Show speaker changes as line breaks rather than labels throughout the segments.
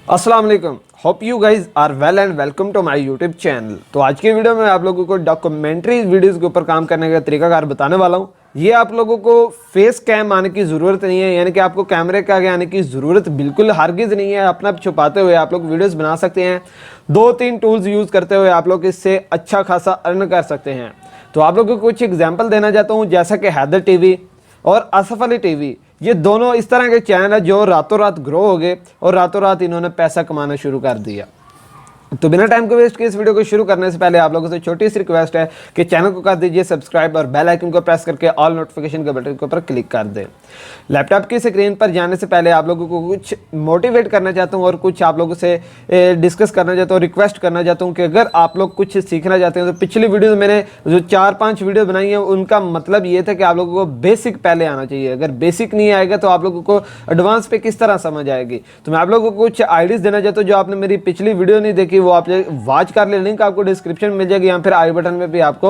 अस्सलाम वालेकुम। Hope you guys are well and welcome to my YouTube channel. तो आज की वीडियो में आप लोगों को डॉक्यूमेंट्री वीडियोस के ऊपर काम करने का तरीकाकार बताने वाला हूँ। ये आप लोगों को फेस कैम आने की ज़रूरत नहीं है, यानी कि आपको कैमरे के आगे आने की ज़रूरत बिल्कुल हरगिज़ नहीं है। अपना छुपाते हुए आप लोग वीडियोस बना सकते हैं। 2-3 टूल्स यूज़ करते हुए आप लोग इससे अच्छा खासा अर्न कर सकते हैं। तो आप लोगों को कुछ एग्जाम्पल देना चाहता हूँ, जैसा कि हैदर टीवी और असफ अली टीवी, ये दोनों इस तरह के चैनल है जो रातों रात ग्रो हो गए और रातों रात इन्होंने पैसा कमाना शुरू कर दिया। तो बिना टाइम को वेस्ट किए इस वीडियो को शुरू करने से पहले आप लोगों से छोटी सी रिक्वेस्ट है कि चैनल को कर दीजिए सब्सक्राइब और बेल आइकन को प्रेस करके ऑल नोटिफिकेशन के बटन के ऊपर क्लिक कर दें। लैपटॉप की स्क्रीन पर जाने से पहले आप लोगों को कुछ मोटिवेट करना चाहता हूं और कुछ आप लोगों से डिस्कस करना चाहता हूं, रिक्वेस्ट करना चाहता हूं कि अगर आप लोग कुछ सीखना चाहते हैं तो पिछली वीडियो मैंने जो 4-5 वीडियो बनाई है उनका मतलब ये था कि आप लोगों को बेसिक पहले आना चाहिए। अगर बेसिक नहीं आएगा तो आप लोगों को एडवांस पे किस तरह समझ आएगी। तो मैं आप लोगों को कुछ आइडियाज देना चाहता हूँ। जो आपने मेरी पिछली वीडियो नहीं देखी वो आप वॉच कर ले, लिंक आपको डिस्क्रिप्शन में मिल जाएगी या फिर आई बटन में भी आपको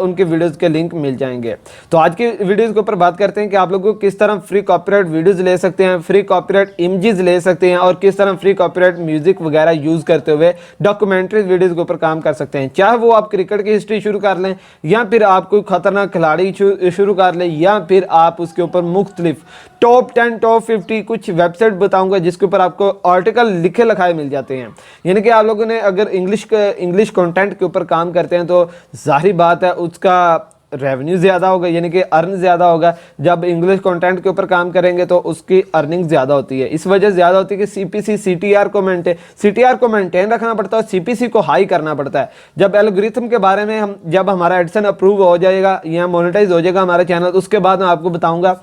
उनके वीडियोस के लिंक मिल जाएंगे। तो आज की वीडियोस के ऊपर बात करते हैं कि आप लोगों को किस तरह फ्री कॉपीराइट वीडियोस ले सकते हैं, फ्री कॉपीराइट इमेजेस ले सकते हैं और किस तरह फ्री कॉपीराइट म्यूजिक वगैरह यूज करते हुए डॉक्यूमेंट्री वीडियोस के ऊपर काम कर सकते हैं। चाहे वो आप क्रिकेट की हिस्ट्री शुरू कर लें या फिर आप कोई खतरनाक खिलाड़ी शुरू कर लें या फिर आप उसके ऊपर मुख्तलिफ टॉप 10 टॉप 50 कुछ वेबसाइट बताऊंगा जिसके ऊपर आपको आर्टिकल लिखे लिखाए मिल जाते हैं। यानी कि आप लोगों ने अगर इंग्लिश कंटेंट के ऊपर काम करते हैं तो जाहिर बात है उसका रेवेन्यू ज़्यादा होगा, यानी कि अर्न ज़्यादा होगा। जब इंग्लिश कंटेंट के ऊपर काम करेंगे तो उसकी अर्निंग ज़्यादा होती है। इस वजह ज़्यादा होती है कि सीटीआर को मेंटेन रखना पड़ता है और सीपीसी को हाई करना पड़ता है। जब एल्गोरिथम के बारे में जब हमारा एडसन अप्रूव हो जाएगा या मोनेटाइज हो जाएगा हमारा चैनल, उसके बाद मैं आपको बताऊँगा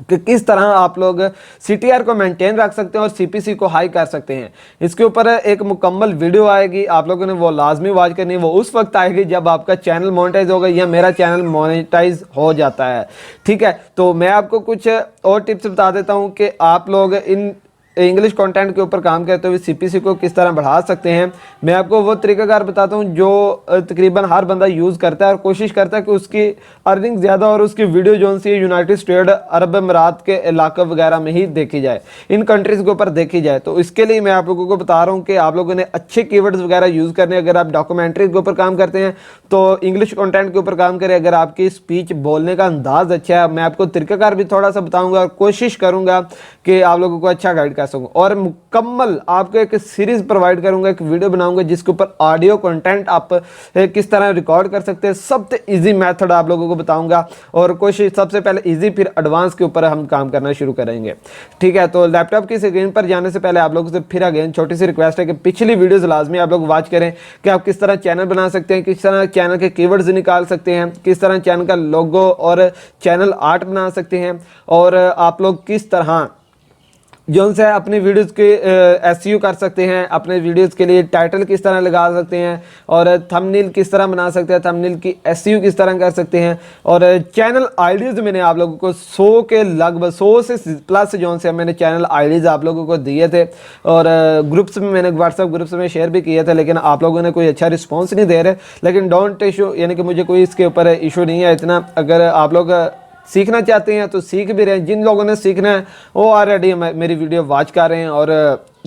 कि किस तरह आप लोग सीटीआर को मेंटेन रख सकते हैं और सीपीसी को हाई कर सकते हैं। इसके ऊपर एक मुकम्मल वीडियो आएगी, आप लोगों ने वो लाजमी वॉच करनी है। वो उस वक्त आएगी जब आपका चैनल मोनेटाइज होगा या मेरा चैनल मोनेटाइज हो जाता है। ठीक है, तो मैं आपको कुछ और टिप्स बता देता हूँ कि आप लोग इन इंग्लिश कंटेंट के ऊपर काम करते हुए सीपीसी को किस तरह बढ़ा सकते हैं। मैं आपको वो तरीकाकार बताता हूं जो तकरीबन हर बंदा यूज़ करता है और कोशिश करता है कि उसकी अर्निंग ज़्यादा और उसकी वीडियो जो सी यूनाइटेड स्टेट अरब अमीरात के इलाके वगैरह में ही देखी जाए, इन कंट्रीज़ के ऊपर देखी जाए। तो इसके लिए मैं आप लोगों को बता रहा हूँ कि आप लोगों ने अच्छे कीवर्ड्स वगैरह यूज़ करने। अगर आप डॉक्यूमेंट्री के ऊपर काम करते हैं तो इंग्लिश कंटेंट के ऊपर काम करें। अगर आपकी स्पीच बोलने का अंदाज़ अच्छा है, मैं आपको तरीकाकार भी थोड़ा सा बताऊँगा और कोशिश करूँगा कि आप लोगों को अच्छा गाइड कर सकूं और मुकम्मल आपको एक सीरीज प्रोवाइड करूंगा, एक वीडियो बनाऊंगा जिसके ऊपर ऑडियो कंटेंट आप किस तरह रिकॉर्ड कर सकते हैं। सबसे इजी मेथड आप लोगों को बताऊंगा और कोशिश सबसे पहले इजी फिर एडवांस के ऊपर हम काम करना शुरू करेंगे। ठीक है, तो लैपटॉप की स्क्रीन पर जाने से पहले आप लोगों से फिर अगेन छोटी सी रिक्वेस्ट है कि पिछली वीडियोस लाजमी आप लोग वॉच करें कि आप किस तरह चैनल बना सकते हैं, किस तरह चैनल के कीवर्ड्स निकाल सकते हैं, किस तरह चैनल का लोगो और चैनल आर्ट बना सकते हैं और आप लोग किस तरह जो से अपने वीडियोस के एसईओ कर सकते हैं, अपने वीडियोस के लिए टाइटल किस तरह लगा सकते हैं और थंबनेल किस तरह बना सकते हैं, थंबनेल की एसईओ किस तरह कर सकते हैं। और चैनल आईडीज मैंने आप लोगों को 100 के लगभग 100 से प्लस जो से मैंने चैनल आईडीज आप लोगों को दिए थे और ग्रुप्स में मैंने व्हाट्सएप ग्रुप्स में शेयर भी किए थे, लेकिन आप लोगों ने कोई अच्छा रिस्पॉन्स नहीं दे रहे। लेकिन डोंट इशू, यानी कि मुझे कोई इसके ऊपर इशू नहीं है इतना। अगर आप लोग सीखना चाहते हैं तो सीख भी रहे हैं। जिन लोगों ने सीखना है वो ऑलरेडी मेरी वीडियो वॉच कर रहे हैं और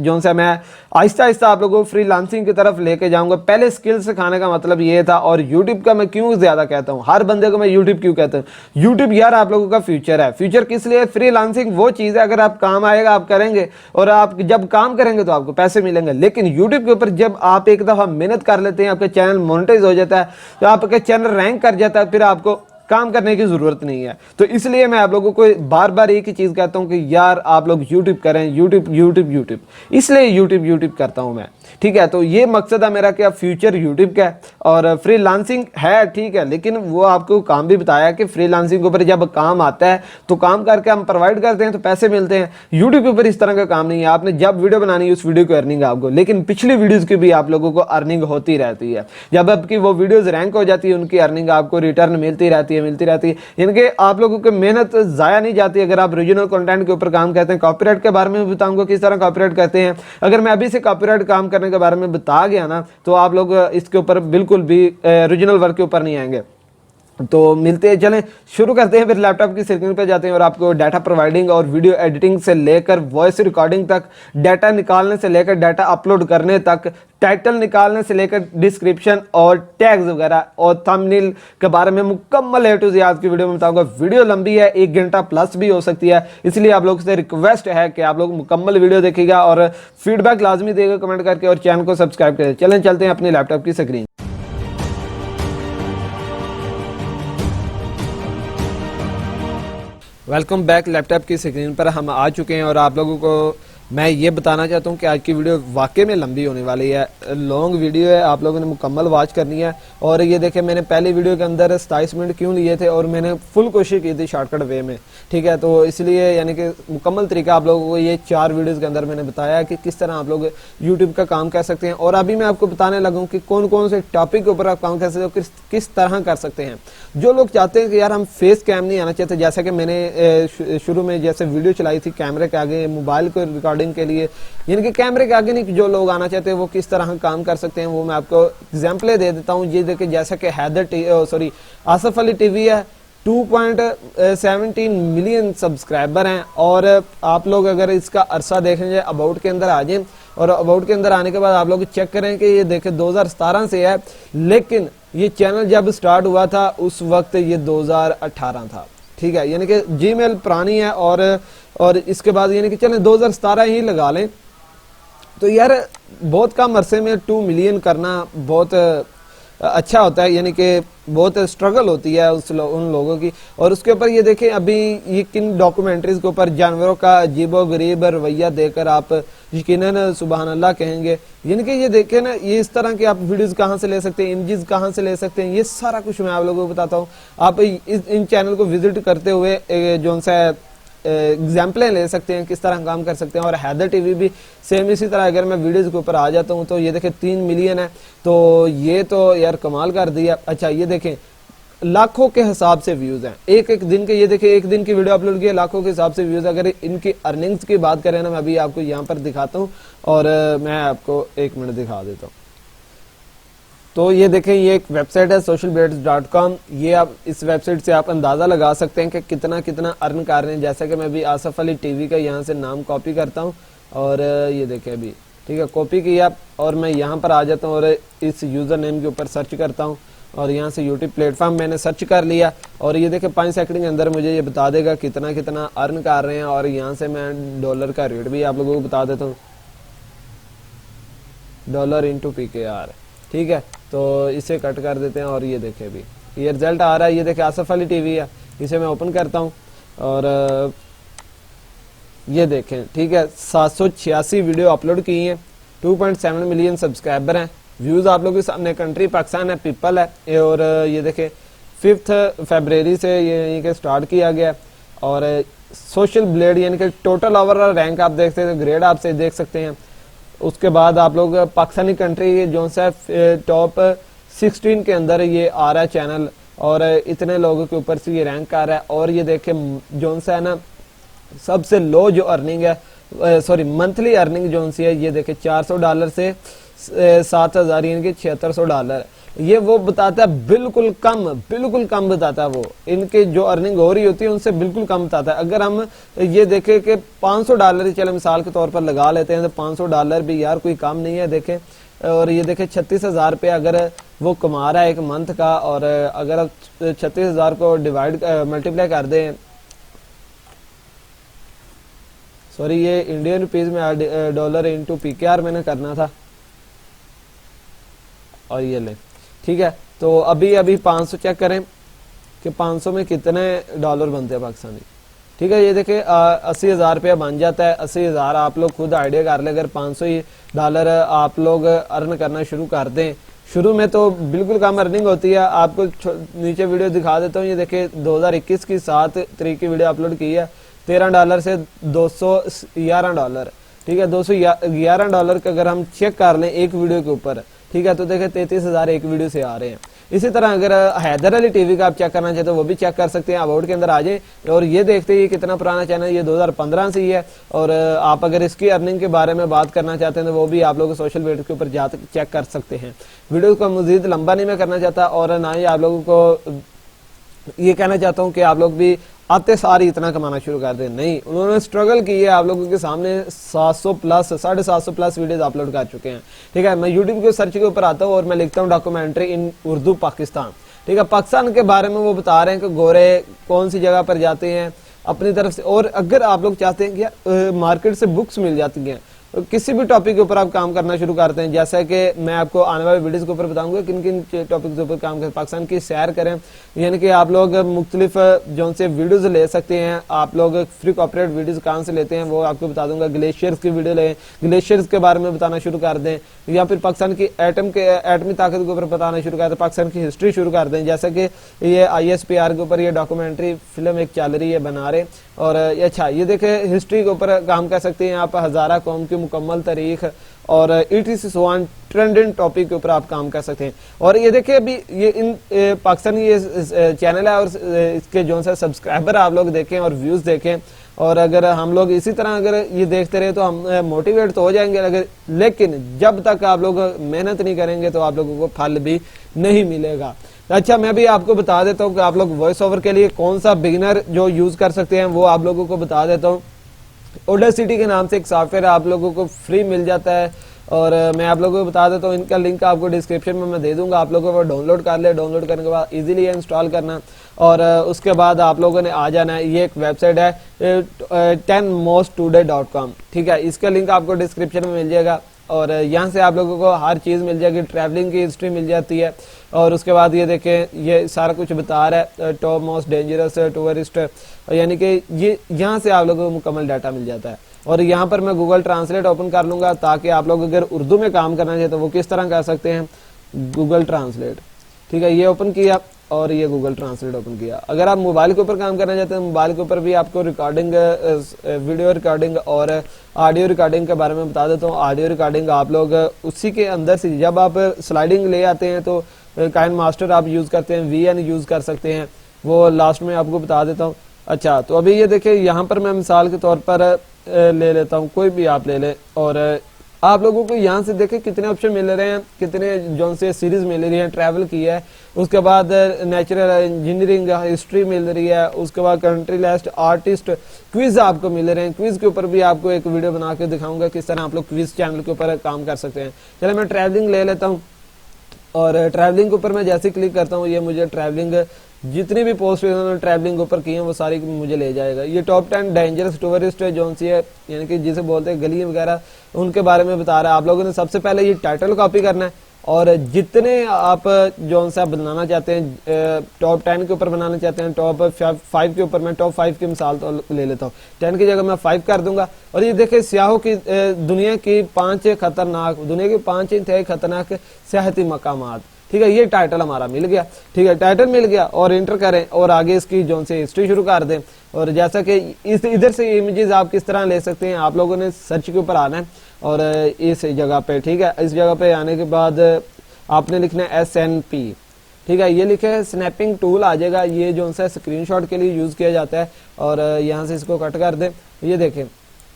जो से मैं आहिस्ता आहिस्ता आप लोगों को फ्रीलांसिंग की तरफ लेके जाऊंगा। पहले स्किल सिखाने का मतलब ये था। और यूट्यूब का मैं क्यों ज़्यादा कहता हूँ, हर बंदे को मैं यूट्यूब क्यों कहता हूँ, यूट्यूब यार आप लोगों का फ्यूचर है। फ्यूचर किस लिए? फ्रीलांसिंग वो चीज़ है, अगर आप काम आएगा आप करेंगे और आप जब काम करेंगे तो आपको पैसे मिलेंगे। लेकिन यूट्यूब के ऊपर जब आप एक दफ़ा मेहनत कर लेते हैं, आपका चैनल मोनेटाइज हो जाता है, तो आपका चैनल रैंक कर जाता है, फिर आपको काम करने की ज़रूरत नहीं है। तो इसलिए मैं आप लोगों को बार बार एक ही चीज़ कहता हूं कि यार आप लोग यूट्यूब करें, यूट्यूब, इसलिए यूट्यूब करता हूं मैं। ठीक है, तो ये मकसद है मेरा कि फ्यूचर यूट्यूब का है। और फ्रीलांसिंग है ठीक है, लेकिन वो आपको काम भी बताया कि फ्रीलांसिंग के ऊपर जब काम आता है तो काम करके हम प्रोवाइड करते हैं तो पैसे मिलते हैं। यूट्यूब के ऊपर इस तरह का काम नहीं है। आपने जब वीडियो बनानी है उस वीडियो को अर्निंग आपको, लेकिन पिछली वीडियोज़ की भी आप लोगों को अर्निंग होती रहती है। जब आपकी वो वीडियोज़ रैंक हो जाती है उनकी अर्निंग आपको रिटर्न मिलती रहती है। यानी कि आप लोगों की मेहनत ज़ाया नहीं जाती अगर आप रीजनल कंटेंट के ऊपर काम करते हैं। कॉपीराइट के बारे में बताऊंगा किस तरह कॉपीराइट करते हैं। अगर मैं अभी से कॉपीराइट काम करने के बारे में बता गया ना तो आप लोग इसके ऊपर बिल्कुल भी रीजनल वर्क के ऊपर नहीं आएंगे। तो मिलते हैं, चलें शुरू करते हैं। फिर लैपटॉप की स्क्रीन पर जाते हैं और आपको डाटा प्रोवाइडिंग और वीडियो एडिटिंग से लेकर वॉइस रिकॉर्डिंग तक, डाटा निकालने से लेकर डाटा अपलोड करने तक, टाइटल निकालने से लेकर डिस्क्रिप्शन और टैग्स वगैरह और थंबनेल के बारे में मुकम्मल ए टू ज़ेड आज की वीडियो में बताऊंगा। वीडियो लंबी है, 1 घंटा प्लस भी हो सकती है, इसलिए आप लोगों से रिक्वेस्ट है कि आप लोग मुकम्मल वीडियो देखिएगा और फीडबैक लाजमी देगा कमेंट करके और चैनल को सब्सक्राइब करें। चलें चलते हैं अपनी लैपटॉप की स्क्रीन। Welcome back. लैपटॉप की स्क्रीन पर हम आ चुके हैं और आप लोगों को मैं ये बताना चाहता हूँ कि आज की वीडियो वाकई में लंबी होने वाली है, लॉन्ग वीडियो है, आप लोगों ने मुकम्मल वॉच करनी है। और ये देखें, मैंने पहली वीडियो के अंदर 27 मिनट क्यों लिए थे और मैंने फुल कोशिश की थी शॉर्टकट वे में, ठीक है। तो इसलिए यानी कि मुकम्मल तरीका आप लोगों को ये 4 वीडियोज़ के अंदर मैंने बताया कि किस तरह आप लोग यूट्यूब का काम कर सकते हैं। और अभी मैं आपको बताने लगा हूँ कि कौन कौन से टॉपिक के ऊपर आप काम कर सकते हो, किस तरह कर सकते हैं। जो लोग चाहते हैं कि यार हम फेस कैम नहीं आना चाहते, जैसा कि मैंने शुरू में जैसे वीडियो चलाई थी कैमरे के आगे मोबाइल को रिकॉर्डिंग के लिए, यानी कि कैमरे के आगे नहीं, जो लोग आना चाहते हैं वो किस तरह काम कर सकते हैं वो मैं आपको एग्जाम्पलें दे देता हूँ। ये देखिए, जैसा कि आसफ अली टीवी है, 2.17 मिलियन सब्सक्राइबर हैं। और आप लोग अगर इसका अरसा देखेंगे, अबाउट के अंदर आ जाए और अबाउट के अंदर आने के बाद आप लोग चेक करें कि ये देखें 2017 से है, लेकिन ये चैनल जब स्टार्ट हुआ था उस वक्त ये 2018 था, ठीक है। यानी कि जीमेल पुरानी है और इसके बाद यानी कि चलें 2017 ही लगा लें। तो यार बहुत कम अरसे में 2 मिलियन करना बहुत अच्छा होता है, यानी कि बहुत स्ट्रगल होती है उन लोगों की। और उसके ऊपर ये देखें, अभी ये किन डॉक्यूमेंट्रीज के ऊपर जानवरों का अजीबो गरीब रवैया देकर आप यकीनन सुबहान अल्लाह कहेंगे। यानी कि ये देखें ना, ये इस तरह के आप वीडियोस कहाँ से ले सकते हैं, इमेजेस कहाँ से ले सकते हैं, ये सारा कुछ मैं आप लोगों को बताता हूँ। आप इन चैनल को विजिट करते हुए जो सा एग्जाम्पलें ले सकते हैं, किस तरह काम कर सकते हैं। और हैदर टीवी भी सेम इसी तरह। अगर मैं वीडियोस के ऊपर आ जाता हूं तो ये देखें 3 मिलियन है, तो ये तो यार कमाल कर दिया। अच्छा ये देखें, लाखों के हिसाब से व्यूज हैं एक दिन के। ये देखें, एक दिन की वीडियो अपलोड की, लाखों के हिसाब से व्यूज। अगर इनकी अर्निंग्स की बात करें ना, मैं अभी आपको यहाँ पर दिखाता हूँ और मैं आपको 1 मिनट दिखा देता हूँ। तो ये देखें, ये एक वेबसाइट है socialblades.com। ये आप इस वेबसाइट से आप अंदाज़ा लगा सकते हैं कि कितना कितना अर्न कर रहे हैं। जैसा कि मैं अभी आसफ अली टीवी का यहाँ से नाम कॉपी करता हूँ और ये देखें अभी, ठीक है, कॉपी किया और मैं यहाँ पर आ जाता हूँ और इस यूज़र नेम के ऊपर सर्च करता हूँ और यहाँ से यूट्यूब प्लेटफॉर्म मैंने सर्च कर लिया और ये देखें 5 सेकंड के अंदर मुझे ये बता देगा कितना कितना अर्न कर रहे हैं। और यहाँ से मैं डॉलर का रेट भी आप लोगों को बता देता हूँ, $/PKR, ठीक है। तो इसे कट कर देते हैं और ये देखें अभी ये रिजल्ट आ रहा है। ये देखें आसफ अली टीवी है, इसे मैं ओपन करता हूँ और ये देखें, ठीक है, 786 वीडियो अपलोड की हैं, 2.7 मिलियन सब्सक्राइबर हैं। व्यूज़ आप लोगों के सामने, कंट्री पाकिस्तान है, पीपल है। और ये देखें 5 फरवरी से ये स्टार्ट किया गया। और सोशल ब्लेड यानी कि टोटल ओवरऑल रैंक आप देख सकते हैं, ग्रेड आप से देख सकते हैं। उसके बाद आप लोग पाकिस्तानी कंट्री जो सा टॉप 16 के अंदर ये आ रहा है चैनल और इतने लोगों के ऊपर से ये रैंक आ रहा है। और ये देखें जो सा है ना, सबसे लो जो अर्निंग है, सॉरी मंथली अर्निंग जो सी है, ये देखें $400 से 7,000 यानी कि $7,600। ये वो बताता है बिल्कुल कम बताता है। वो इनके जो अर्निंग हो रही होती है उनसे बिल्कुल कम बताता है। अगर हम ये देखें कि $500 चले मिसाल के तौर पर लगा लेते हैं तो $500 भी यार कोई काम नहीं है, देखें। और ये देखें 36,000 रुपये अगर वो कमा रहा है एक मंथ का, और अगर आप 36,000 को डिवाइड मल्टीप्लाई कर दें, सॉरी ये इंडियन रुपीज में $/PKR मैंने करना था और ये ले, ठीक है। तो अभी 500 चेक करें कि 500 में कितने डॉलर बनते हैं पाकिस्तानी, ठीक है। ये देखें 80,000 रुपया बन जाता है। 80,000 आप लोग खुद आइडिया कर ले, अगर $500 आप लोग अर्न करना शुरू कर दें। शुरू में तो बिल्कुल कम अर्निंग होती है, आपको नीचे वीडियो दिखा देता हूँ। ये देखें 2021 की 7 तारीख की वीडियो अपलोड की है, $13 से $211, ठीक है। $211 का अगर हम चेक कर लें एक वीडियो के ऊपर, ठीक है, तो देखें 33,000 एक वीडियो से आ रहे हैं। इसी तरह अगर हैदर अली टीवी का आप चेक करना चाहते हो वो भी चेक कर सकते हैं, अबाउट के अंदर आ जाए और ये देखते हैं कितना पुराना चैनल, ये 2015 से ही है। और आप अगर इसकी अर्निंग के बारे में बात करना चाहते हैं तो वो भी आप लोग सोशल मीडिया के ऊपर जाकर चेक कर सकते हैं। वीडियो को मजीद लंबा नहीं मैं करना चाहता और ना ही आप लोगों को ये कहना चाहता हूँ कि आप लोग भी आते सारी इतना कमाना शुरू कर दें, नहीं, उन्होंने स्ट्रगल की है। आप लोगों के सामने 700 प्लस 750 प्लस वीडियोस अपलोड कर चुके हैं, ठीक है। मैं यूट्यूब के सर्च के ऊपर आता हूँ और मैं लिखता हूँ डॉक्यूमेंट्री इन उर्दू पाकिस्तान, ठीक है। पाकिस्तान के बारे में वो बता रहे हैं कि गोरे कौन सी जगह पर जाते हैं अपनी तरफ से। और अगर आप लोग चाहते हैं कि मार्केट से बुक्स मिल जाती हैं, किसी भी टॉपिक के ऊपर आप काम करना शुरू करते हैं, जैसा कि मैं आपको आने वाले वीडियोस के ऊपर बताऊंगा किन किन टॉपिक के ऊपर काम करें। पाकिस्तान की सैर करें, यानी कि आप लोग मुख्तलिफ जो से वीडियोस ले सकते हैं। आप लोग फ्री कॉपरेट वीडियोस कहाँ से लेते हैं वो आपको बता दूंगा। ग्लेशियर्स की वीडियो लें, ग्लेशियर्स के बारे में बताना शुरू कर दें, या फिर पाकिस्तान की एटमी ताकत के ऊपर बताना शुरू कर दें, पाकिस्तान की हिस्ट्री शुरू कर दें। जैसा कि ये ISPR के ऊपर ये डॉक्यूमेंट्री फिल्म एक चल रही है बना रहे, और अच्छा ये देखे हिस्ट्री के ऊपर काम कर सकते हैं आप। हजारा कौम की मुकम्मल तारीख और ETC ट्रेंडिंग टॉपिक के ऊपर आप काम कर सकते हैं। और ये देखिए अभी ये इन पाकिस्तानी ये चैनल है और इसके जो है सब्सक्राइबर आप लोग देखें और व्यूज देखें। और अगर हम लोग इसी तरह अगर ये देखते रहे तो हम मोटिवेट तो हो जाएंगे, लेकिन जब तक आप लोग मेहनत नहीं करेंगे तो आप लोगों को फल भी नहीं मिलेगा। अच्छा, मैं भी आपको बता देता हूँ कि आप लोग वॉइस ओवर के लिए कौन सा बिगिनर जो यूज कर सकते हैं वो आप लोगों को बता देता हूँ। ऑडेसिटी के नाम से एक सॉफ्टवेयर आप लोगों को फ्री मिल जाता है, और मैं आप लोगों को बता देता हूँ, इनका लिंक आपको डिस्क्रिप्शन में मैं दे दूंगा। आप लोगों को डाउनलोड कर ले, डाउनलोड करने के बाद इजीली इंस्टॉल करना, और उसके बाद आप लोगों ने आ जाना है। ये एक वेबसाइट है 10mosttoday.com, ठीक है। इसका लिंक आपको डिस्क्रिप्शन में मिल जाएगा, और यहाँ से आप लोगों को हर चीज़ मिल जाएगी। ट्रैवलिंग की हिस्ट्री मिल जाती है, और उसके बाद ये देखें ये सारा कुछ बता रहा है टॉप मोस्ट डेंजरस टूरिस्ट, यानी कि ये यहाँ से आप लोगों को मुकम्मल डाटा मिल जाता है। और यहाँ पर मैं गूगल ट्रांसलेट ओपन कर लूंगा ताकि आप लोग अगर उर्दू में काम करना चाहिए तो वो किस तरह कर सकते हैं। गूगल ट्रांसलेट, ठीक है, ये ओपन किया और ये गूगल ट्रांसलेट ओपन किया। अगर आप मोबाइल के ऊपर काम करना चाहते हैं, मोबाइल के ऊपर भी आपको रिकॉर्डिंग, वीडियो रिकॉर्डिंग और ऑडियो रिकॉर्डिंग के बारे में बता देता हूँ। ऑडियो रिकॉर्डिंग आप लोग उसी के अंदर से जब आप स्लाइडिंग ले आते हैं तो काइन मास्टर आप यूज करते हैं, VN यूज कर सकते हैं, वो लास्ट में आपको बता देता हूँ। अच्छा, तो अभी ये देखिए यहाँ पर मैं मिसाल के तौर पर ले लेता हूँ, कोई भी आप ले लें, और आप लोगों को यहाँ से देखें कितने ऑप्शन मिल रहे हैं, कितने जो से सीरीज मिल रही है। ट्रैवल की है, उसके बाद नेचुरल इंजीनियरिंग हिस्ट्री मिल रही है, उसके बाद कंट्री लिस्ट, आर्टिस्ट, क्विज आपको मिल रहे हैं। क्विज के ऊपर भी आपको एक वीडियो बना के दिखाऊंगा किस तरह आप लोग क्विज चैनल के ऊपर काम कर सकते हैं। चलिए मैं ट्रैवलिंग ले लेता हूँ, और ट्रैवलिंग के ऊपर मैं जैसे क्लिक करता हूँ ये मुझे ट्रैवलिंग जितनी भी पोस्ट इन्होंने ट्रैवलिंग के ऊपर की हैं वो सारी मुझे ले जाएगा। ये टॉप 10 डेंजरस टूरिस्ट जोन सी है, यानी कि जिसे बोलते हैं गली वगैरह, उनके बारे में बता रहा है। आप लोगों ने सबसे पहले ये टाइटल कॉपी करना है, और जितने आप जोन से आप बनाना चाहते हैं, टॉप 10 के ऊपर बनाना चाहते हैं, टॉप 5 के ऊपर, मैं टॉप 5 की मिसाल तो ले लेता हूँ, 10 की जगह मैं 5 कर दूंगा। और ये देखिए सियाहों की दुनिया की 5 इंतहाई खतरनाक सियाहती मकामात, ठीक है। ये टाइटल हमारा मिल गया, ठीक है, टाइटल मिल गया, और इंटर करें और आगे इसकी जोन से हिस्ट्री शुरू कर दें। और जैसा कि इधर से इमेजेस आप किस तरह ले सकते हैं, आप लोगों ने सर्च के ऊपर आना है और इस जगह पे, ठीक है, इस जगह पे आने के बाद आपने लिखना है SNP, ठीक है, ये लिखे है स्नैपिंग टूल आ जाएगा। ये जो सा स्क्रीनशॉट के लिए यूज किया जाता है, और यहाँ से इसको कट कर दें, ये देखें,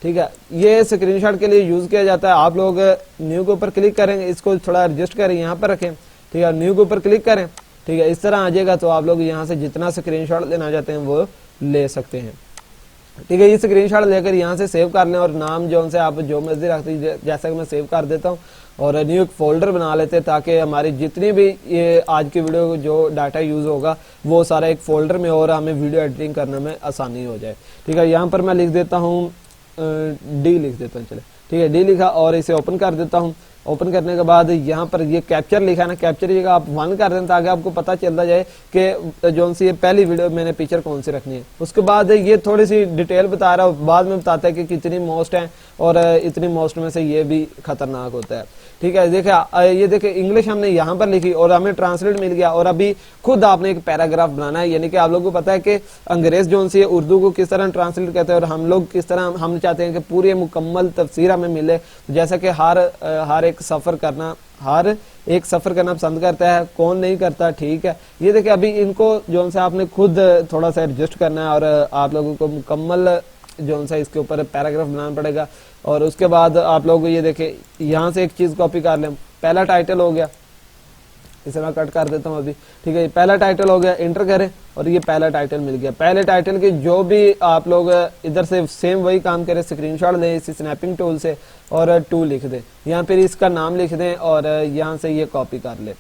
ठीक है, ये स्क्रीनशॉट के लिए यूज किया जाता है। आप लोग न्यू के ऊपर क्लिक करेंगे, इसको थोड़ा एडजस्ट करें, यहाँ पर रखें, ठीक है, न्यू के ऊपर क्लिक करें, ठीक है, इस तरह आ जाएगा। तो आप लोग यहाँ से जितना स्क्रीनशॉट लेना चाहते हैं वो ले सकते हैं, ठीक है। ये स्क्रीनशॉट लेकर यहाँ से सेव कर लें, और नाम जो से आप जो मर्जी रखते हैं, जैसा कि मैं सेव कर देता हूँ, और न्यू एक फोल्डर बना लेते हैं ताकि हमारी जितनी भी ये आज की वीडियो जो डाटा यूज होगा वो सारा एक फोल्डर में, और हमें वीडियो एडिटिंग करने में आसानी हो जाए, ठीक है। यहाँ पर मैं लिख देता हूँ D लिख देता हूँ, चले, ठीक है, D लिखा, और इसे ओपन कर देता हूँ। ओपन करने के बाद यहाँ पर ये कैप्चर लिखा है ना, कैप्चर जगह आप 1 कर दें ताकि आपको पता चलता जाए कि जो सी ये पहली वीडियो मैंने पिक्चर कौन सी रखनी है। उसके बाद ये थोड़ी सी डिटेल बता रहा है, बाद में बताता है कि कितनी मोस्ट है, और इतनी मोस्ट में से ये भी खतरनाक होता है, ठीक है। ये देखे इंग्लिश हमने यहाँ पर लिखी और हमें ट्रांसलेट मिल गया, और अभी खुद आपने एक पैराग्राफ बनाना है, यानी कि आप लोगों को पता है कि अंग्रेज जो सी है उर्दू को किस तरह ट्रांसलेट करते हैं, और हम लोग किस तरह हम चाहते हैं कि पूरी मुकम्मल तफसीर हमें मिले। जैसा कि हर एक सफर करना पसंद करता है, कौन नहीं करता, ठीक है। ये देखिए अभी इनको जो सा आपने खुद थोड़ा सा एडजस्ट करना है, और आप लोगों को मुकम्मल जो सा इसके ऊपर पैराग्राफ बनाना पड़ेगा। और उसके बाद आप लोग ये देखें यहाँ से एक चीज कॉपी कर लें, पहला टाइटल हो गया, इसे मैं कट कर देता हूँ अभी। ठीक है, ये पहला टाइटल हो गया, इंटर करें और ये पहला टाइटल मिल गया। पहले टाइटल की जो भी आप लोग इधर से सेम वही काम करें, स्क्रीनशॉट लें इस स्नैपिंग टूल से और टू लिख दें, यहाँ फिर इसका नाम लिख दें और यहाँ से ये कॉपी कर ले।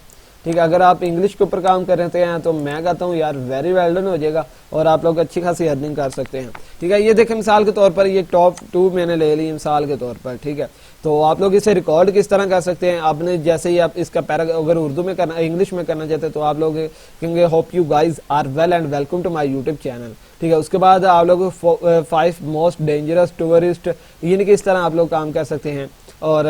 ठीक है, अगर आप इंग्लिश के ऊपर काम कर रहे हैं तो मैं कहता हूँ यार वेरी वेल डन हो जाएगा और आप लोग अच्छी खासी अर्निंग कर सकते हैं। ठीक है, ये देखें मिसाल के तौर पर ये टॉप 2 मैंने ले ली मिसाल के तौर पर। ठीक है, तो आप लोग इसे रिकॉर्ड किस तरह कर सकते हैं, आपने जैसे ही आप इसका अगर उर्दू में करना, इंग्लिश में करना चाहते हैं तो आप लोग कहेंगे hope you guys are well and welcome to my YouTube channel. ठीक है, उसके बाद आप लोग 5 मोस्ट डेंजरस टूरिस्ट, यानी कि इस तरह आप लोग काम कर सकते हैं। और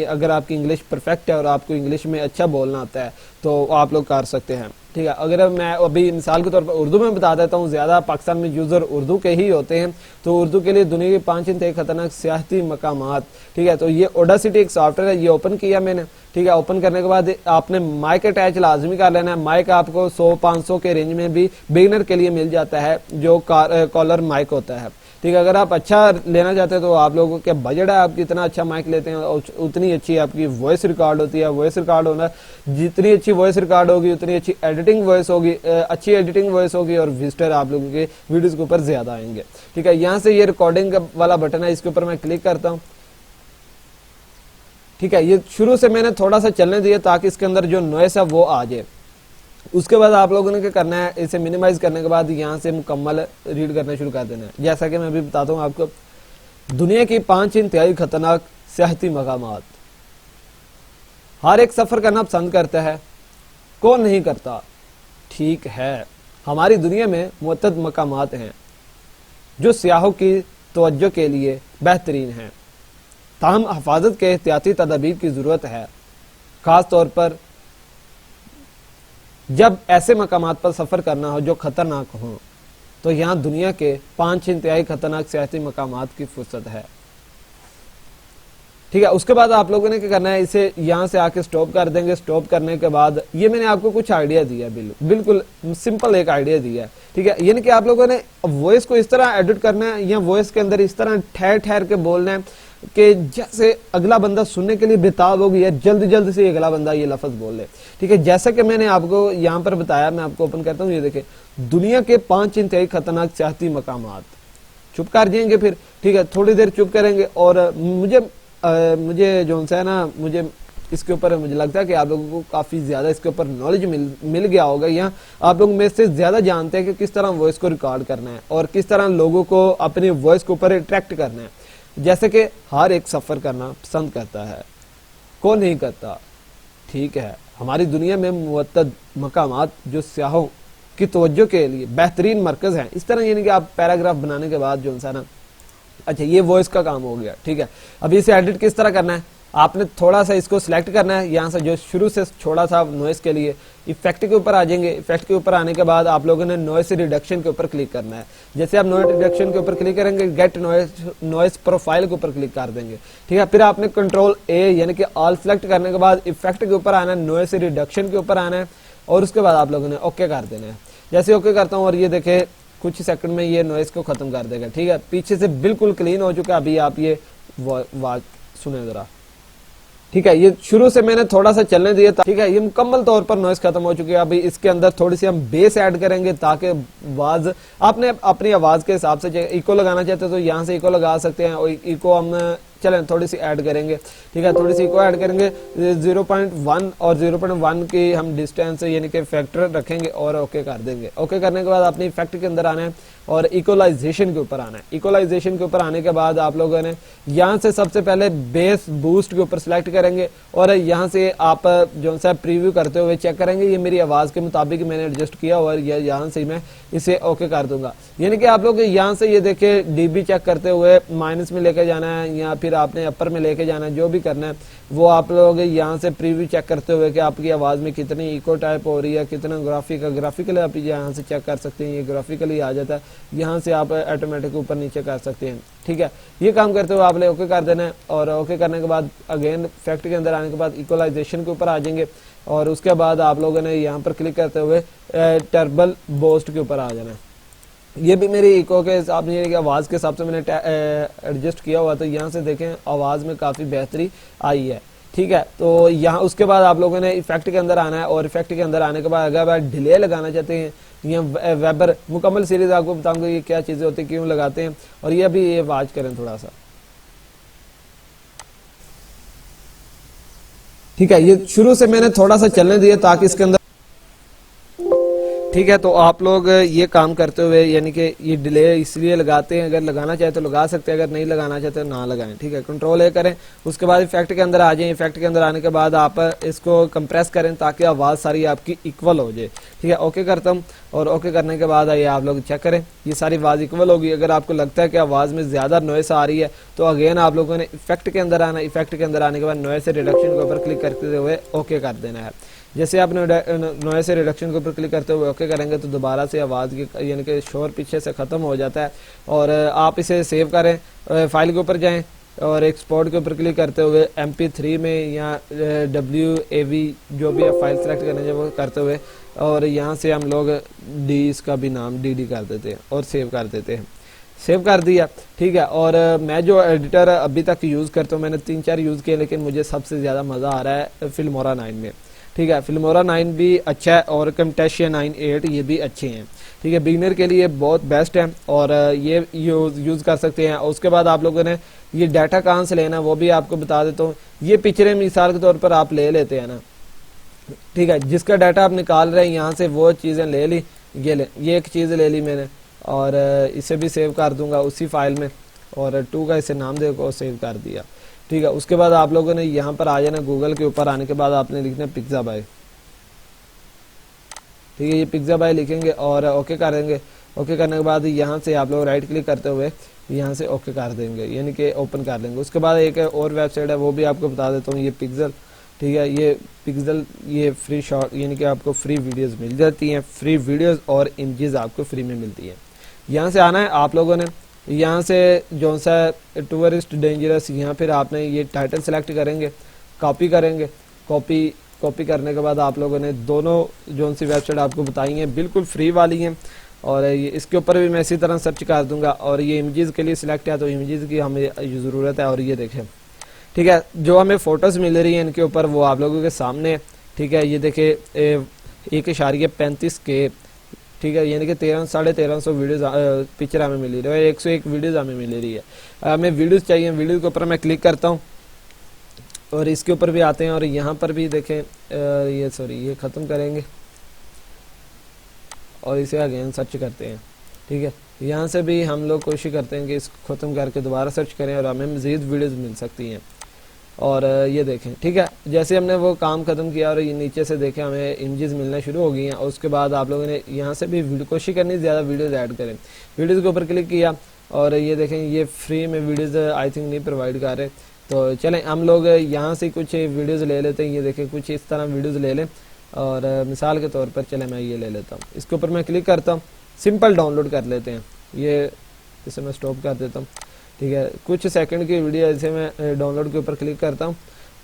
अगर आपकी इंग्लिश परफेक्ट है और आपको इंग्लिश में अच्छा बोलना आता है तो आप लोग कर सकते हैं। ठीक है, अगर मैं अभी मिसाल के तौर पर उर्दू में बता देता हूँ, ज़्यादा पाकिस्तान में यूज़र उर्दू के ही होते हैं, तो उर्दू के लिए दुनिया के 5 इंतहाई खतरनाक सियाहती मकामात। ठीक है, तो ये ओडासिटी एक सॉफ्टवेयर है, ये ओपन किया मैंने। ठीक है, ओपन करने के बाद आपने माइक अटैच लाजमी कर लेना है। माइक आपको 100-500 के रेंज में भी बिगिनर के लिए मिल जाता है, जो कॉलर माइक होता है। ठीक है, अगर आप अच्छा लेना चाहते हैं तो आप लोगों के बजट है, आप जितना अच्छा माइक लेते हैं उतनी अच्छी आपकी वॉइस रिकॉर्ड होती है। वॉइस रिकॉर्ड होना, जितनी अच्छी वॉइस रिकॉर्ड होगी उतनी अच्छी एडिटिंग वॉइस होगी, अच्छी एडिटिंग वॉइस होगी और विजिटर आप लोगों के वीडियोस के ऊपर ज्यादा आएंगे। ठीक है, यहाँ से ये रिकॉर्डिंग वाला बटन है, इसके ऊपर मैं क्लिक करता हूँ। ठीक है, ये शुरू से मैंने थोड़ा सा चलने दिया ताकि इसके अंदर जो नॉइस है वो आ जाए। उसके बाद आप लोगों ने क्या करना है, इसे मिनिमाइज करने के बाद यहाँ से मुकम्मल रीड करना शुरू कर देना है। जैसा कि मैं अभी बताता हूँ आपको, दुनिया की 5 इंतहाई खतरनाक सियाहती मकामात। हर एक सफर करना पसंद करता है, कौन नहीं करता। ठीक है, हमारी दुनिया में मुतअद्दिद मकामात हैं जो सियाहों की तवज्जो के लिए बेहतरीन हैं, ताहम हिफाजत के एहतियाती तदाबीर की जरूरत है, खास तौर पर जब ऐसे मकामात पर सफर करना हो जो खतरनाक हो। तो यहाँ दुनिया के 5 इंतहाई खतरनाक सियाहती मकामात की फुर्सत है। ठीक है, उसके बाद आप लोगों ने क्या करना है, इसे यहाँ से आके स्टॉप कर देंगे। स्टॉप करने के बाद ये मैंने आपको कुछ आइडिया दिया, बिल्कुल सिंपल एक आइडिया दिया। ठीक है, यानी कि आप लोगों ने वॉइस को इस तरह एडिट करना है या वॉइस के अंदर इस तरह ठहर ठहर के बोलना है कि जैसे अगला बंदा सुनने के लिए बेताब होगी या जल्दी जल्दी से अगला बंदा ये लफ्ज बोल ले। ठीक है, जैसा कि मैंने आपको यहाँ पर बताया, मैं आपको ओपन करता हूँ। ये देखें, दुनिया के 5 इंतहाई खतरनाक सियाहती मकामात। चुप कर जाएंगे फिर। ठीक है, थोड़ी देर चुप करेंगे और मुझे जो है ना, मुझे इसके ऊपर मुझे लगता है कि आप लोगों को काफी ज्यादा इसके ऊपर नॉलेज मिल गया होगा। यहाँ आप लोग में से ज्यादा जानते हैं कि किस तरह वॉइस को रिकॉर्ड करना है और किस तरह लोगों को अपनी वॉइस के ऊपर अट्रैक्ट करना है। जैसे कि हर एक सफर करना पसंद करता है, कौन नहीं करता। ठीक है, हमारी दुनिया में मुतअद्दिद मकामात जो सियाहों की तवज्जो के लिए बेहतरीन मरकज हैं। इस तरह यानी कि आप पैराग्राफ बनाने के बाद जो है ना, अच्छा ये वॉइस का काम हो गया। ठीक है, अब इसे एडिट किस तरह करना है, आपने थोड़ा सा इसको सिलेक्ट करना है, यहाँ से जो शुरू से छोड़ा था नॉइस के लिए इफेक्ट के ऊपर आ जाएंगे। इफेक्ट के ऊपर आने के बाद आप लोगों ने नॉइस रिडक्शन के ऊपर क्लिक करना है। जैसे आप नॉइस रिडक्शन के ऊपर क्लिक करेंगे, गेट नॉइस प्रोफाइल के ऊपर क्लिक कर देंगे। ठीक है, फिर आपने कंट्रोल ए यानी कि ऑल सेलेक्ट करने के बाद इफेक्ट के ऊपर आना है, नॉइस रिडक्शन के ऊपर आना है और उसके बाद आप लोगों ने ओके कर देना है। जैसे ओके करता हूँ और ये देखे कुछ सेकंड में ये नॉइस को खत्म कर देगा। ठीक है, पीछे से बिल्कुल क्लीन हो चुका है। अभी आप ये आवाज सुने जरा। ठीक है, ये शुरू से मैंने थोड़ा सा चलने दिया था। ठीक है, ये मुकम्मल तौर पर नॉइस खत्म हो चुकी है। अभी इसके अंदर थोड़ी सी हम बेस ऐड करेंगे ताकि आवाज आपने अपनी आवाज के हिसाब से इको लगाना चाहते हो तो यहाँ से इको लगा सकते हैं और इको हम चलें थोड़ी सी ऐड करेंगे। ठीक है, थोड़ी सी इको ऐड करेंगे 0.1 और 0.1 की हम डिस्टेंस यानी कि फैक्टर रखेंगे और ओके कर देंगे। ओके करने के बाद अपनी इफेक्ट के अंदर आना है और इक्वलाइजेशन के ऊपर आना है। इक्वलाइजेशन के ऊपर आने के बाद आप लोगों ने यहाँ से सबसे पहले बेस बूस्ट के ऊपर सिलेक्ट करेंगे और यहाँ से आप जो सा प्रीव्यू करते हुए चेक करेंगे ये मेरी आवाज के मुताबिक मैंने एडजस्ट किया और यहाँ से मैं इसे ओके कर दूंगा। यानी कि आप लोग यहाँ से ये देखे डीबी चेक करते हुए माइनस में लेके जाना है या फिर आपने अपर में लेके जाना है, जो भी करना है वो आप लोग यहाँ से प्रीव्यू चेक करते हुए कि आपकी आवाज में कितनी इको टाइप हो रही है, कितना ग्राफिकली आप यहाँ से चेक कर सकते हैं। ये ग्राफिकली आ जाता है, यहाँ से आप ऑटोमेटिक ऊपर नीचे कर सकते हैं। ठीक है, ये काम करते हुए आपने ओके कर देना है और ओके करने के बाद अगेन फैक्ट के अंदर आने के बाद इक्वलाइजेशन के ऊपर आ जाएंगे और उसके बाद आप लोगों ने यहाँ पर क्लिक करते हुए टर्बल बूस्ट के ऊपर आ जाना है। ये भी मेरी इको के हिसाब से आवाज के हिसाब से मैंने एडजस्ट किया हुआ, तो यहाँ से देखें आवाज में काफी बेहतरी आई है। ठीक है। तो यहाँ उसके बाद आप लोगों ने इफेक्ट के अंदर आना है, और इफेक्ट के अंदर आने के बाद अगर आप डिले लगाना चाहते हैं या वेबर मुकम्मल सीरीज आपको बताऊंगा ये क्या चीज़ें होती हैं, क्यों लगाते हैं। और ये अभी ये वाच करें थोड़ा सा, ठीक है। ये शुरू से मैंने थोड़ा सा चलने दिया ताकि इसके अंदर, ठीक है। तो आप लोग ये काम करते हुए यानी कि ये डिले इसलिए लगाते हैं, अगर लगाना चाहे तो लगा सकते हैं, अगर नहीं लगाना चाहते तो ना लगाएं, ठीक है। कंट्रोल ए करें, उसके बाद इफेक्ट के अंदर आ जाएं। इफेक्ट के अंदर आने के बाद आप इसको कंप्रेस करें ताकि आवाज़ सारी आपकी इक्वल हो जाए, ठीक है। ओके करता हूँ, और ओके करने के बाद आइए आप लोग चेक करें ये सारी आवाज़ इक्वल होगी। अगर आपको लगता है कि आवाज़ में ज़्यादा नॉइस आ रही है तो अगेन आप लोगों ने इफेक्ट के अंदर आना। इफेक्ट के अंदर आने के बाद नॉइस रिडक्शन के ऊपर क्लिक करते हुए ओके कर देना है। जैसे आप नॉइस रिडक्शन के ऊपर क्लिक करते हुए ओके करेंगे तो दोबारा से आवाज़ की यानी कि शोर पीछे से ख़त्म हो जाता है। और आप इसे सेव करें, फाइल के ऊपर जाएं और एक्सपोर्ट के ऊपर क्लिक करते हुए MP3 में या WAV जो भी आप फाइल सेलेक्ट करने वो करते हुए, और यहाँ से हम लोग इसका भी नाम DD कर देते हैं और सेव कर देते हैं। सेव कर दिया, ठीक है। और मैं जो एडिटर अभी तक यूज़ करता हूँ, मैंने 3-4 यूज़ किए, लेकिन मुझे सबसे ज़्यादा मज़ा आ रहा है फिल्मोरा 9 में, ठीक है। फिल्मोरा 9 भी अच्छा है और camtasia 9.8 ये भी अच्छे हैं, ठीक है। बिगिनर के लिए बहुत बेस्ट है और ये यूज़ कर सकते हैं। और उसके बाद आप लोगों ने ये डाटा कहाँ से लेना वो भी आपको बता देता हूँ। ये पिक्चरें मिसाल के तौर पर आप ले लेते हैं ना, ठीक है। जिसका डाटा आप निकाल रहे हैं यहाँ से वो चीज़ें ले ली, ये एक चीज़ ले ली मैंने, और इसे भी सेव कर दूंगा उसी फाइल में, और 2 का इसे नाम दे और सेव कर दिया, ठीक है। उसके बाद आप लोगों ने यहाँ पर आ जाना, गूगल के ऊपर आने के बाद आपने लिखना पिक्ज़ाबाई, ठीक है। ये पिक्ज़ाबाई लिखेंगे और ओके करेंगे। ओके करने के बाद यहाँ से आप लोग राइट क्लिक करते हुए यहाँ से ओके कर देंगे, यानी कि ओपन कर लेंगे। उसके बाद एक और वेबसाइट है वो भी आपको बता देता हूँ, ये पिक्सल, ठीक है। ये पिक्सल ये फ्री शॉर्ट यानी कि आपको फ्री वीडियोस मिल जाती हैं, फ्री वीडियोस और इमेजेस आपको फ्री में मिलती हैं। यहाँ से आना है आप लोगों ने, यहाँ से जो सा टूरिस्ट डेंजरस, यहाँ फिर आपने ये टाइटल सेलेक्ट करेंगे, कॉपी करेंगे। कॉपी करने के बाद आप लोगों ने दोनों जो सी वेबसाइट आपको बताई हैं बिल्कुल फ्री वाली हैं, और ये इसके ऊपर भी मैं इसी तरह सर्च कर दूंगा। और ये इमेजेस के लिए सिलेक्ट है तो इमेजेस की हमें ज़रूरत है, और ये देखें, ठीक है। जो हमें फ़ोटोज़ मिल रही हैं इनके ऊपर वो आप लोगों के सामने, ठीक है। ये देखें 1.35K, ठीक है, यानी कि 1300 वीडियोज़ पिक्चर हमें मिल रही है, 101 वीडियोज़ हमें मिल रही है। हमें वीडियोज़ चाहिए, वीडियो के ऊपर मैं क्लिक करता हूँ और इसके ऊपर भी आते हैं, और यहाँ पर भी देखें ये ख़त्म करेंगे और इसे अगेन सर्च करते हैं, ठीक है। यहाँ से भी हम लोग कोशिश करते हैं कि इसको ख़त्म करके दोबारा सर्च करें और हमें मज़ीद वीडियोज़ मिल सकती हैं। और ये देखें, ठीक है। जैसे हमने वो काम ख़त्म किया और ये नीचे से देखें हमें इमेजेस मिलना शुरू हो गई हैं। और उसके बाद आप लोगों ने यहाँ से भी कोशिश करनी ज़्यादा वीडियोस ऐड करें। वीडियोस के ऊपर क्लिक किया और ये देखें ये फ्री में वीडियोस आई थिंक नहीं प्रोवाइड कर रहे, तो चलें हम लोग यहाँ से कुछ वीडियोज़ ले लेते हैं। ये देखें कुछ इस तरह वीडियोज़ ले लें, और मिसाल के तौर पर चलें मैं ये ले लेता हूँ, इसके ऊपर मैं क्लिक करता हूँ, सिंपल डाउनलोड कर लेते हैं। ये इसे मैं स्टॉप कर देता हूँ, ठीक है। कुछ सेकंड की वीडियो ऐसे मैं डाउनलोड के ऊपर क्लिक करता हूँ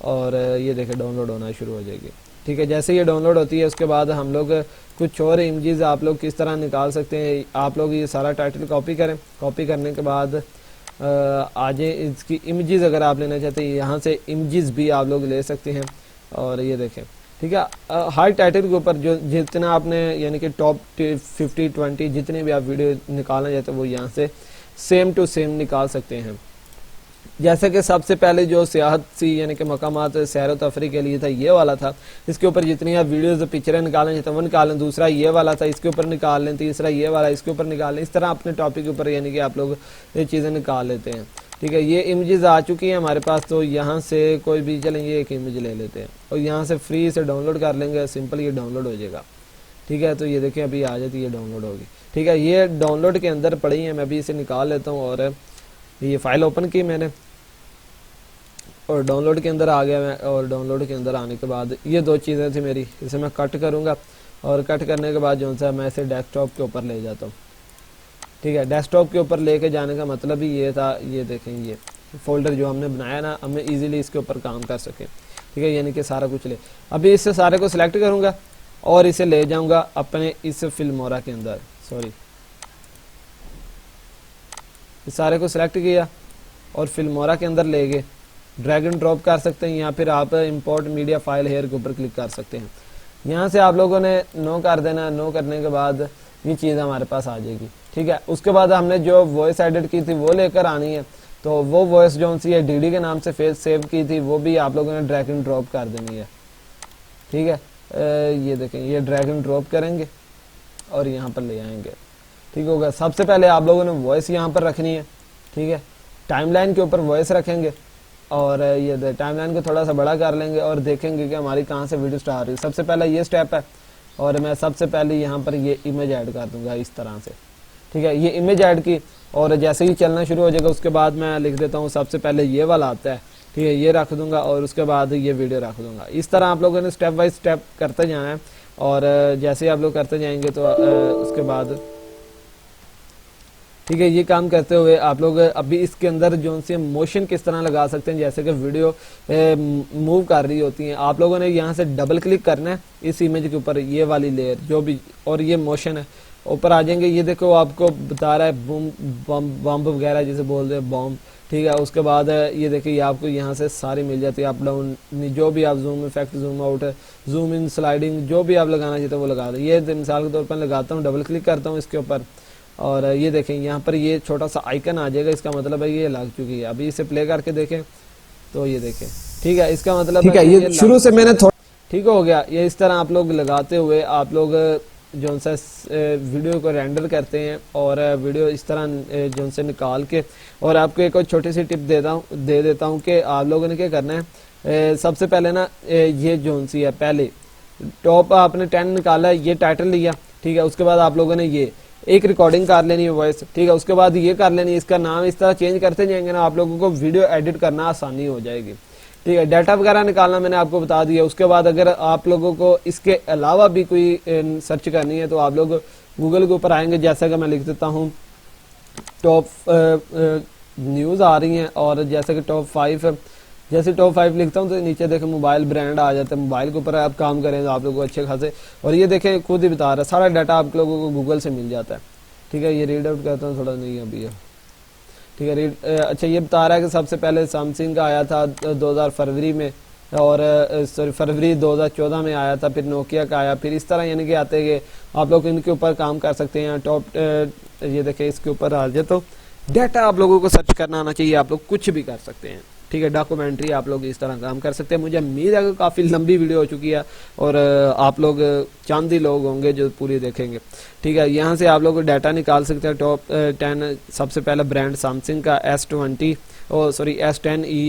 और ये देखें डाउनलोड होना शुरू हो जाएगी, ठीक है। जैसे ये डाउनलोड होती है उसके बाद हम लोग कुछ और इमेजेस आप लोग किस तरह निकाल सकते हैं। आप लोग ये सारा टाइटल कॉपी करें, कॉपी करने के बाद आज इसकी इमेजेस अगर आप लेना चाहते हैं यहाँ से इमेजेस भी आप लोग ले सकते हैं। और ये देखें, ठीक है, हर टाइटल के ऊपर जो जितना आपने यानी कि टॉप 50-20 जितने भी आप वीडियो निकालना चाहते हैं वो यहाँ से सेम टू सेम निकाल सकते हैं। जैसे कि सबसे पहले जो सियाहत सी यानी कि मकामात सैर तफरी के लिए था ये वाला था, इसके ऊपर जितनी आप वीडियोज़ पिक्चरें निकालना चाहते हैं वो निकालें। दूसरा ये वाला था, इसके ऊपर निकाल लें। तीसरा ये वाला, इसके ऊपर निकाल लें। इस तरह अपने टॉपिक के ऊपर यानी कि आप लोग ये चीज़ें निकाल लेते हैं, ठीक है। ये इमेजेस आ चुकी हैं हमारे पास, तो यहाँ से कोई भी चलें ये एक इमेज ले लेते हैं और यहाँ से फ्री से डाउनलोड कर लेंगे, सिंपल ये डाउनलोड हो जाएगा, ठीक है। तो ये देखें अभी आ जाती है, डाउनलोड होगी, ठीक है। ये डाउनलोड के अंदर पड़ी है, मैं भी इसे निकाल लेता हूँ और ये फाइल ओपन की मैंने और डाउनलोड के अंदर आ गया मैं। और डाउनलोड के अंदर आने के बाद ये दो चीज़ें थी मेरी, इसे मैं कट करूँगा और कट करने के बाद जो सा मैं इसे डेस्कटॉप के ऊपर ले जाता हूँ, ठीक है। डेस्कटॉप के ऊपर लेके जाने का मतलब ही ये था, ये देखें ये फोल्डर जो हमने बनाया ना, हमें इजीली इसके ऊपर काम कर सकें, ठीक है। यानी कि सारा कुछ ले, अभी इससे सारे को सिलेक्ट करूँगा और इसे ले जाऊँगा अपने इस फिल्मोरा के अंदर, इस सारे को सिलेक्ट किया और फिल्मोरा के अंदर ले गए ड्रैग एंड ड्रॉप कर सकते हैं, या फिर आप इंपोर्ट मीडिया फाइल हेयर के ऊपर क्लिक कर सकते हैं। यहाँ से आप लोगों ने नो कर देना। नो करने के बाद ये चीज़ हमारे पास आ जाएगी, ठीक है। उसके बाद हमने जो वॉइस एडिट की थी वो लेकर आनी है, तो वो वॉइस जो सी है डीडी के नाम से फेस सेव की थी वो भी आप लोगों ने ड्रैग एंड ड्रॉप कर देनी है, ठीक है। ये देखें, ये ड्रैग एंड ड्रॉप करेंगे और यहाँ पर ले आएंगे, ठीक होगा। सबसे पहले आप लोगों ने वॉइस यहाँ पर रखनी है, ठीक है। टाइमलाइन के ऊपर वॉइस रखेंगे और ये टाइमलाइन को थोड़ा सा बड़ा कर लेंगे और देखेंगे कि हमारी कहाँ से वीडियो स्टार्ट हुई। सबसे पहला ये स्टेप है और मैं सबसे पहले यहाँ पर ये इमेज ऐड कर दूंगा इस तरह से, ठीक है। ये इमेज ऐड की और जैसे ही चलना शुरू हो जाएगा उसके बाद मैं लिख देता हूँ सबसे पहले ये वाला आता है, ठीक है, ये रख दूंगा और उसके बाद ये वीडियो रख दूंगा। इस तरह आप लोगों ने स्टेप बाय स्टेप करते जाना है और जैसे ही आप लोग करते जाएंगे तो उसके बाद, ठीक है, ये काम करते हुए आप लोग अभी इसके अंदर जो सी मोशन किस तरह लगा सकते हैं, जैसे कि वीडियो मूव कर रही होती है। आप लोगों ने यहाँ से डबल क्लिक करना है इस इमेज के ऊपर, ये वाली लेयर जो भी, और ये मोशन है ऊपर आ जाएंगे। ये देखो आपको बता रहा है बूम बम्ब वगैरह जिसे बोलते हैं बॉम्ब, ठीक है। उसके बाद ये देखिए आपको यहाँ से सारी मिल जाती है, अप डाउन जो भी आप zoom effect, zoom out, zoom in, sliding जो भी आप लगाना चाहते हैं वो लगा दें। ये मिसाल के तौर पर लगाता हूँ, डबल क्लिक करता हूँ इसके ऊपर और ये देखें यहाँ पर ये छोटा सा आइकन आ जाएगा, इसका मतलब है ये लग चुकी है। अभी इसे प्ले करके देखें तो ये देखें, ठीक है, इसका मतलब
ठीक है, ये शुरू से मैंने
ठीक हो गया। ये इस तरह आप लोग लगाते हुए आप लोग जो सा वीडियो को रेंडर करते हैं और वीडियो इस तरह जो से निकाल के, और आपको एक और छोटी सी टिप दे देता हूँ कि आप लोगों ने क्या करना है। सबसे पहले ना ये जो सी है, पहले टॉप आपने 10 निकाला है, ये टाइटल लिया, ठीक है। उसके बाद आप लोगों ने ये एक रिकॉर्डिंग कर लेनी है वॉइस, ठीक है। उसके बाद ये कर लेनी है, इसका नाम इस तरह चेंज करते जाएंगे ना आप लोगों को वीडियो एडिट करना आसानी हो जाएगी, ठीक है। डाटा वगैरह निकालना मैंने आपको बता दिया। उसके बाद अगर आप लोगों को इसके अलावा भी कोई सर्च करनी है तो आप लोग गूगल के ऊपर आएंगे, जैसा कि मैं लिख देता हूँ टॉप न्यूज़ आ रही हैं और जैसे कि टॉप 5, जैसे टॉप 5 लिखता हूँ तो नीचे देखें मोबाइल ब्रांड आ जाता है। मोबाइल के ऊपर आप काम करें तो आप लोगों को अच्छे खासे, और ये देखें खुद ही बता रहा है, सारा डाटा आप लोगों को गूगल से मिल जाता है, ठीक है। ये रीड आउट करता हूँ, थोड़ा नहीं अभी है, ठीक है। अच्छा, ये बता रहा है कि सबसे पहले सैमसंग का आया था 2000 फरवरी में, और सॉरी फरवरी 2014 में आया था, फिर नोकिया का आया, फिर इस तरह यानी कि आते हैं आप लोग इनके ऊपर काम कर सकते हैं। टॉप ये देखें इसके ऊपर आ जाए तो डाटा आप लोगों को सर्च करना आना चाहिए, आप लोग कुछ भी कर सकते हैं, ठीक है। डॉक्यूमेंट्री आप लोग इस तरह काम कर सकते हैं। मुझे उम्मीद है कि काफ़ी लंबी वीडियो हो चुकी है और आप लोग चांदी लोग होंगे जो पूरी देखेंगे, ठीक है। यहाँ से आप लोग डाटा निकाल सकते हैं। टॉप 10 सबसे पहला ब्रांड सैमसंग का S10e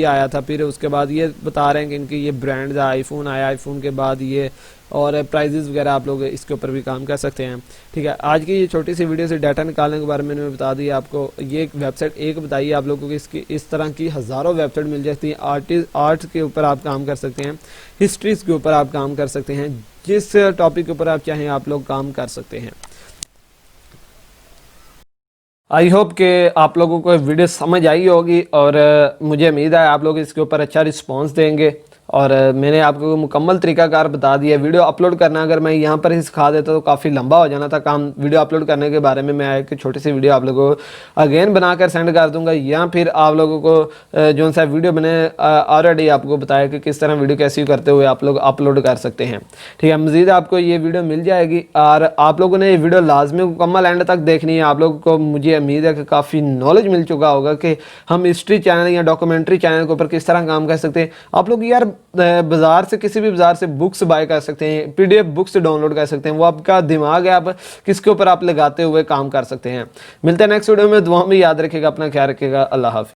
आया था, फिर उसके बाद ये बता रहे हैं कि इनकी ये ब्रांड आईफोन आया, आईफोन के बाद ये, और प्राइजेस वगैरह आप लोग इसके ऊपर भी काम कर सकते हैं, ठीक है। आज की ये छोटी सी वीडियो से डाटा निकालने के बारे में मैंने बता दिया आपको। ये एक वेबसाइट एक बताई आप लोगों को, इसकी इस तरह की हज़ारों वेबसाइट मिल जाती है। आर्ट के ऊपर आप काम कर सकते हैं, हिस्ट्रीज के ऊपर आप काम कर सकते हैं, जिस टॉपिक के ऊपर आप चाहें आप लोग काम कर सकते हैं। आई होप कि आप लोगों को वीडियो समझ आई होगी और मुझे उम्मीद है आप लोग इसके ऊपर अच्छा रिस्पांस देंगे। और मैंने आपको मुकम्मल तरीकाकार बता दिया। वीडियो अपलोड करना अगर मैं यहाँ पर ही सिखा देता तो काफ़ी लंबा हो जाना था काम। वीडियो अपलोड करने के बारे में मैं एक छोटी सी वीडियो आप लोगों को अगेन बनाकर सेंड कर दूंगा, या फिर आप लोगों को जो सा वीडियो मैंने ऑलरेडी आपको बताया कि किस तरह वीडियो कैसी करते हुए आप लोग अपलोड कर सकते हैं, ठीक है। मज़ीद आपको ये वीडियो मिल जाएगी और आप लोगों ने ये वीडियो लाजमी मुकम्मल एंड तक देखनी है। आप लोगों को मुझे उम्मीद है कि काफ़ी नॉलेज मिल चुका होगा कि हम हिस्ट्री चैनल या डॉक्यूमेंट्री चैनल के ऊपर किस तरह काम कर सकते हैं। आप लोग यार बाजार से, किसी भी बाजार से बुक्स बाय कर सकते हैं, PDF बुक्स डाउनलोड कर सकते हैं, वो आपका दिमाग है, आप किसके ऊपर आप लगाते हुए काम कर सकते हैं। मिलते हैं नेक्स्ट वीडियो में। दुआ में याद रखिएगा, अपना ख्याल रखिएगा। अल्लाह हाफ़िज़।